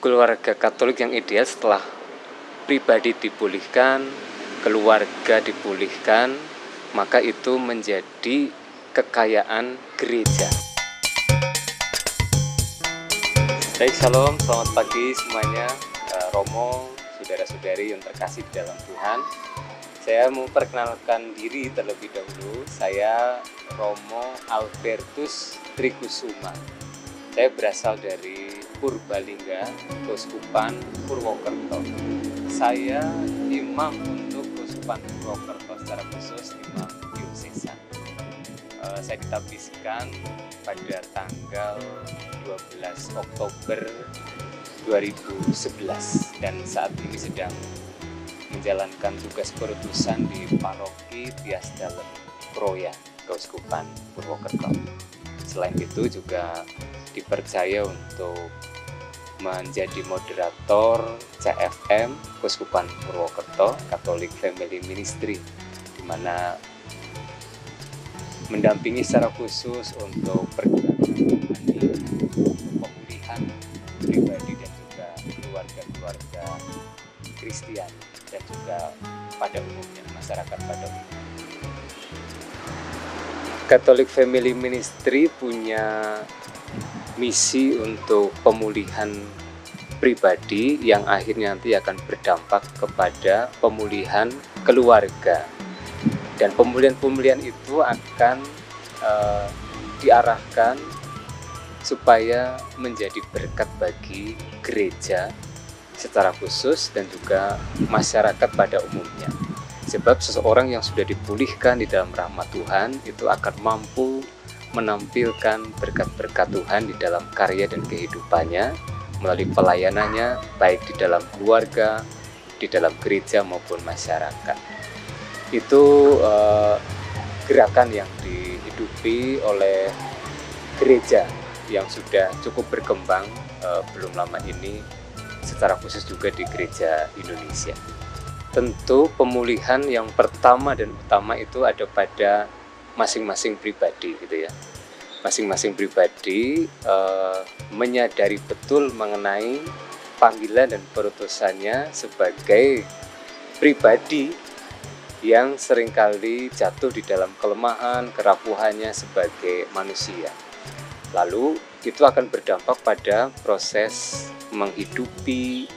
keluarga Katolik yang ideal setelah pribadi dipulihkan, keluarga dipulihkan, maka itu menjadi kekayaan gereja. Baik, shalom, selamat pagi semuanya. Romo, saudara-saudari yang terkasih di dalam Tuhan. Saya mau perkenalkan diri terlebih dahulu. Saya Romo Albertus Trikusuma. Saya berasal dari Purbalingga, Keuskupan Purwokerto. Saya imam untuk Keuskupan Purwokerto, secara khusus imam diosesan. Saya ditabiskan pada tanggal 12 Oktober 2011 dan saat ini sedang menjalankan tugas perutusan di Paroki Tias Dalem Proya, Keuskupan Purwokerto. Selain itu juga dipercaya untuk menjadi moderator CFM Keuskupan Purwokerto, Catholic Family Ministry, di mana mendampingi secara khusus untuk pergerakan rohani, pemulihan pribadi dan juga keluarga-keluarga Kristian dan juga pada umumnya masyarakat pada umumnya. Catholic Family Ministry punya misi untuk pemulihan pribadi yang akhirnya nanti akan berdampak kepada pemulihan keluarga. Dan pemulihan-pemulihan itu akan diarahkan supaya menjadi berkat bagi gereja secara khusus dan juga masyarakat pada umumnya. Sebab seseorang yang sudah dipulihkan di dalam rahmat Tuhan itu akan mampu menampilkan berkat-berkat Tuhan di dalam karya dan kehidupannya melalui pelayanannya baik di dalam keluarga, di dalam gereja maupun masyarakat. Itu gerakan yang dihidupi oleh gereja yang sudah cukup berkembang belum lama ini, secara khusus juga di gereja Indonesia. Tentu pemulihan yang pertama dan utama itu ada pada masing-masing pribadi gitu ya. Masing-masing pribadi menyadari betul mengenai panggilan dan perutusannya sebagai pribadi yang seringkali jatuh di dalam kelemahan, kerapuhannya sebagai manusia. Lalu itu akan berdampak pada proses menghidupi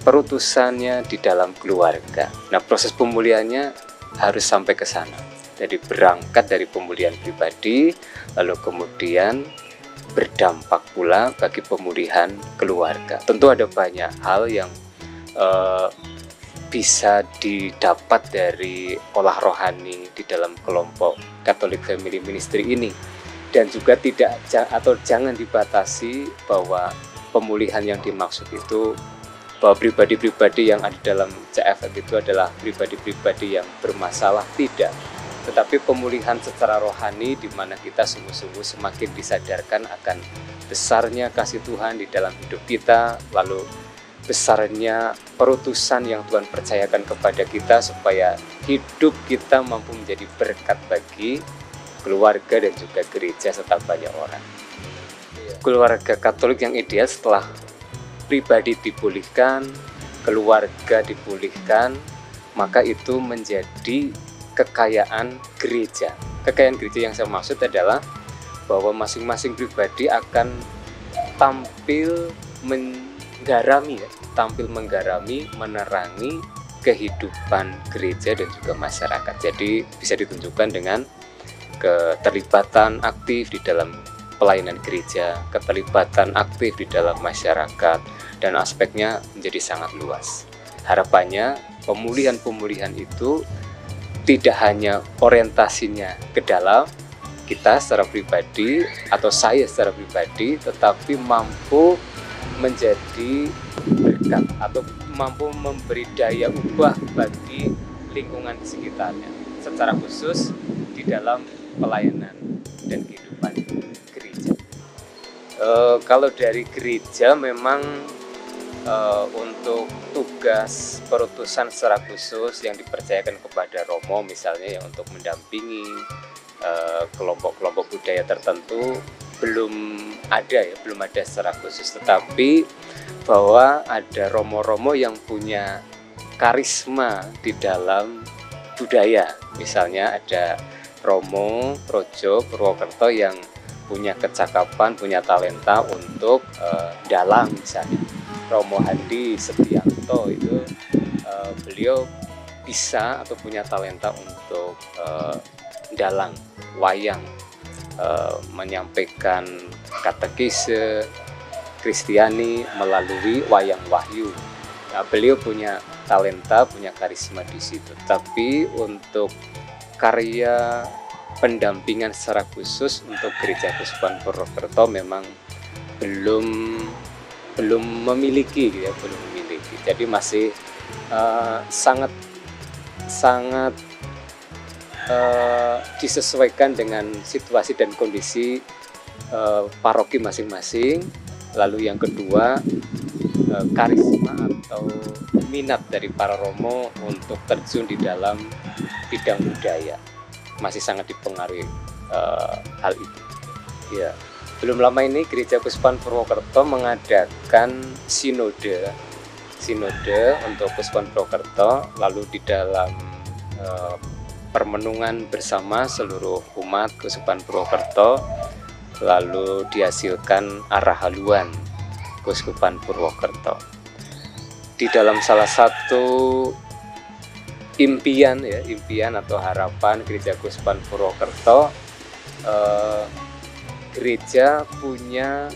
perutusannya di dalam keluarga. Nah, proses pemulihannya harus sampai ke sana. Jadi berangkat dari pemulihan pribadi, lalu kemudian berdampak pula bagi pemulihan keluarga. Tentu ada banyak hal yang bisa didapat dari olah rohani di dalam kelompok Catholic Family Ministry ini. Dan juga jangan dibatasi bahwa pemulihan yang dimaksud itu bahwa pribadi-pribadi yang ada dalam CFM itu adalah pribadi-pribadi yang bermasalah, tidak. Tetapi pemulihan secara rohani di mana kita sungguh-sungguh semakin disadarkan akan besarnya kasih Tuhan di dalam hidup kita, lalu besarnya perutusan yang Tuhan percayakan kepada kita supaya hidup kita mampu menjadi berkat bagi keluarga dan juga gereja serta banyak orang. Keluarga Katolik yang ideal setelah pribadi dipulihkan, keluarga dipulihkan, maka itu menjadi kekayaan gereja. Kekayaan gereja yang saya maksud adalah bahwa masing-masing pribadi akan tampil menggarami, menerangi kehidupan gereja dan juga masyarakat. Jadi bisa ditunjukkan dengan keterlibatan aktif di dalam pelayanan gereja, keterlibatan aktif di dalam masyarakat, dan aspeknya menjadi sangat luas. Harapannya pemulihan-pemulihan itu tidak hanya orientasinya ke dalam kita secara pribadi atau saya secara pribadi, tetapi mampu menjadi berkat atau mampu memberi daya ubah bagi lingkungan di sekitarnya, secara khusus di dalam pelayanan dan kehidupan gereja. Kalau dari gereja memang untuk tugas perutusan secara khusus yang dipercayakan kepada Romo misalnya yang untuk mendampingi kelompok-kelompok budaya tertentu belum ada ya, belum ada secara khusus, tetapi bahwa ada romo-romo yang punya karisma di dalam budaya. Misalnya ada Romo Projo Purwokerto yang punya kecakapan, punya talenta untuk dalang misalnya. Romo Handi Setianto itu beliau bisa atau punya talenta untuk dalang, wayang, menyampaikan katekise Kristiani melalui wayang wahyu. Nah, beliau punya talenta, punya karisma di situ. Tapi untuk karya pendampingan secara khusus untuk Gereja Keuskupan Purwokerto memang belum memiliki gitu ya, belum memiliki. Jadi masih sangat disesuaikan dengan situasi dan kondisi paroki masing-masing. Lalu yang kedua, karisma atau minat dari para romo untuk terjun di dalam bidang budaya masih sangat dipengaruhi hal itu. Ya, belum lama ini Gereja Keuskupan Purwokerto mengadakan sinode untuk Keuskupan Purwokerto, lalu di dalam permenungan bersama seluruh umat Keuskupan Purwokerto, lalu dihasilkan arah haluan Keuskupan Purwokerto. Di dalam salah satu impian atau harapan Gereja Keuskupan Purwokerto, gereja punya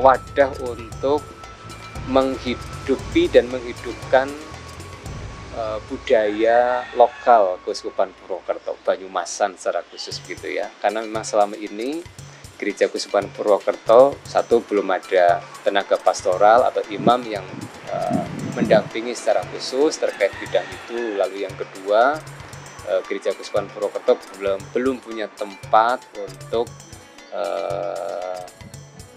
wadah untuk menghidupi dan menghidupkan budaya lokal Keuskupan Purwokerto, Banyumasan secara khusus gitu ya. Karena memang selama ini Gereja Keuskupan Purwokerto, satu, belum ada tenaga pastoral atau imam yang mendampingi secara khusus terkait bidang itu. Lalu yang kedua, Gereja Keuskupan Purwokerto belum punya tempat untuk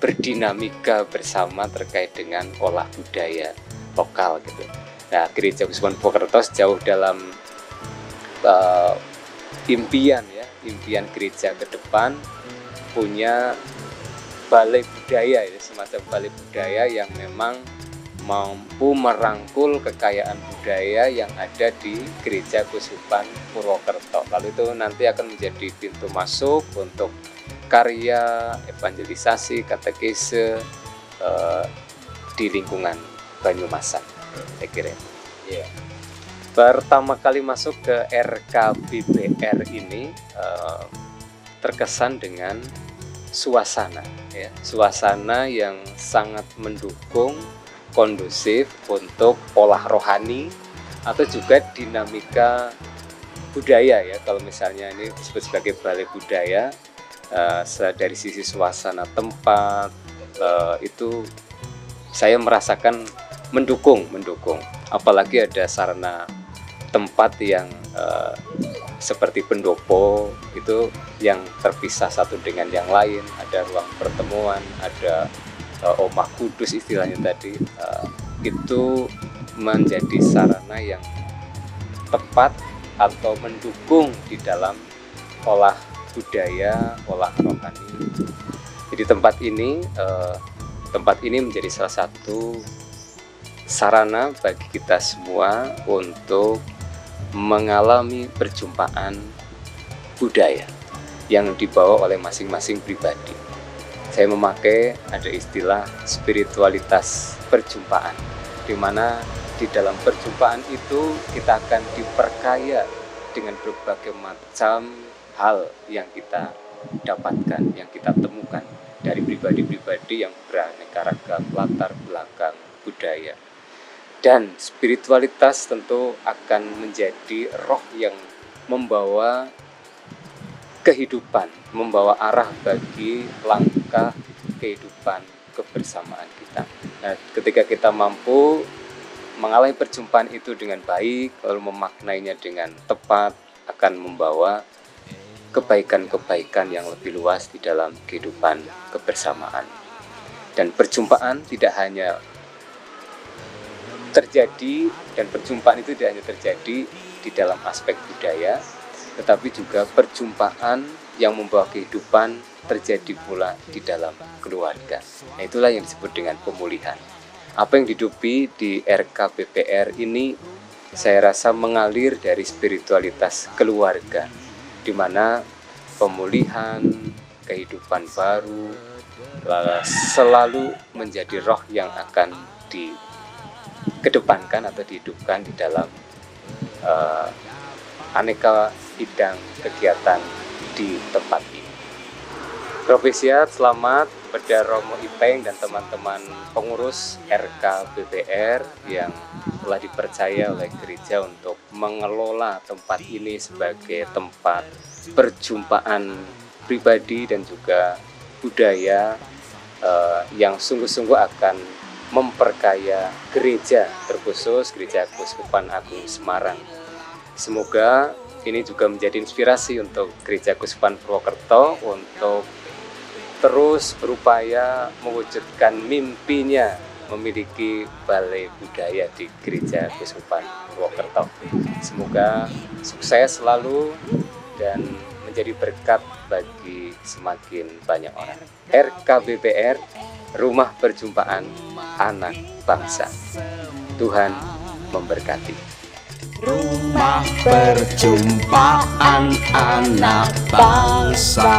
berdinamika bersama terkait dengan olah budaya lokal gitu. Nah, Gereja Keuskupan Purwokerto sejauh dalam impian gereja ke depan punya balai budaya, semacam balai budaya yang memang mampu merangkul kekayaan budaya yang ada di Gereja Keuskupan Purwokerto. Lalu itu nanti akan menjadi pintu masuk untuk karya evangelisasi, katekese di lingkungan Banyumasan, saya kira. Yeah. Pertama kali masuk ke RKBPR ini terkesan dengan suasana yang sangat mendukung, kondusif untuk olah rohani atau juga dinamika budaya ya. Kalau misalnya ini disebut sebagai balai budaya, dari sisi suasana tempat itu saya merasakan mendukung, apalagi ada sarana tempat yang seperti pendopo itu yang terpisah satu dengan yang lain, ada ruang pertemuan, ada omah kudus istilahnya tadi, itu menjadi sarana yang tepat atau mendukung di dalam olah budaya, olah rohani. Jadi tempat ini menjadi salah satu sarana bagi kita semua untuk mengalami perjumpaan budaya yang dibawa oleh masing-masing pribadi. Saya memakai ada istilah spiritualitas perjumpaan, di mana di dalam perjumpaan itu kita akan diperkaya dengan berbagai macam hal yang kita dapatkan, yang kita temukan dari pribadi-pribadi yang beraneka ragam latar belakang budaya. Dan spiritualitas tentu akan menjadi roh yang membawa kehidupan, membawa arah bagi langkah kehidupan kebersamaan kita. Nah, ketika kita mampu mengalami perjumpaan itu dengan baik, lalu memaknainya dengan tepat, akan membawa kebaikan-kebaikan yang lebih luas di dalam kehidupan kebersamaan. Dan perjumpaan tidak hanya terjadi, dan perjumpaan itu tidak hanya terjadi di dalam aspek budaya, tetapi juga perjumpaan yang membawa kehidupan terjadi pula di dalam keluarga. Nah, itulah yang disebut dengan pemulihan. Apa yang dihidupi di RKBPR ini saya rasa mengalir dari spiritualitas keluarga, di mana pemulihan, kehidupan baru selalu menjadi roh yang akan dikedepankan atau dihidupkan di dalam aneka bidang kegiatan di tempat ini. Profesiat, selamat kepada Romo Ipeng dan teman-teman pengurus RKBPR yang telah dipercaya oleh gereja untuk mengelola tempat ini sebagai tempat perjumpaan pribadi dan juga budaya yang sungguh-sungguh akan memperkaya gereja, terkhusus Gereja Keuskupan Agung Semarang. Semoga ini juga menjadi inspirasi untuk Gereja Keuskupan Purwokerto untuk terus berupaya mewujudkan mimpinya memiliki balai budaya di Gereja Keuskupan Purwokerto. Semoga sukses selalu dan menjadi berkat bagi semakin banyak orang. RKBPR, Rumah Perjumpaan Anak Bangsa. Tuhan memberkati. Rumah Perjumpaan Anak Bangsa.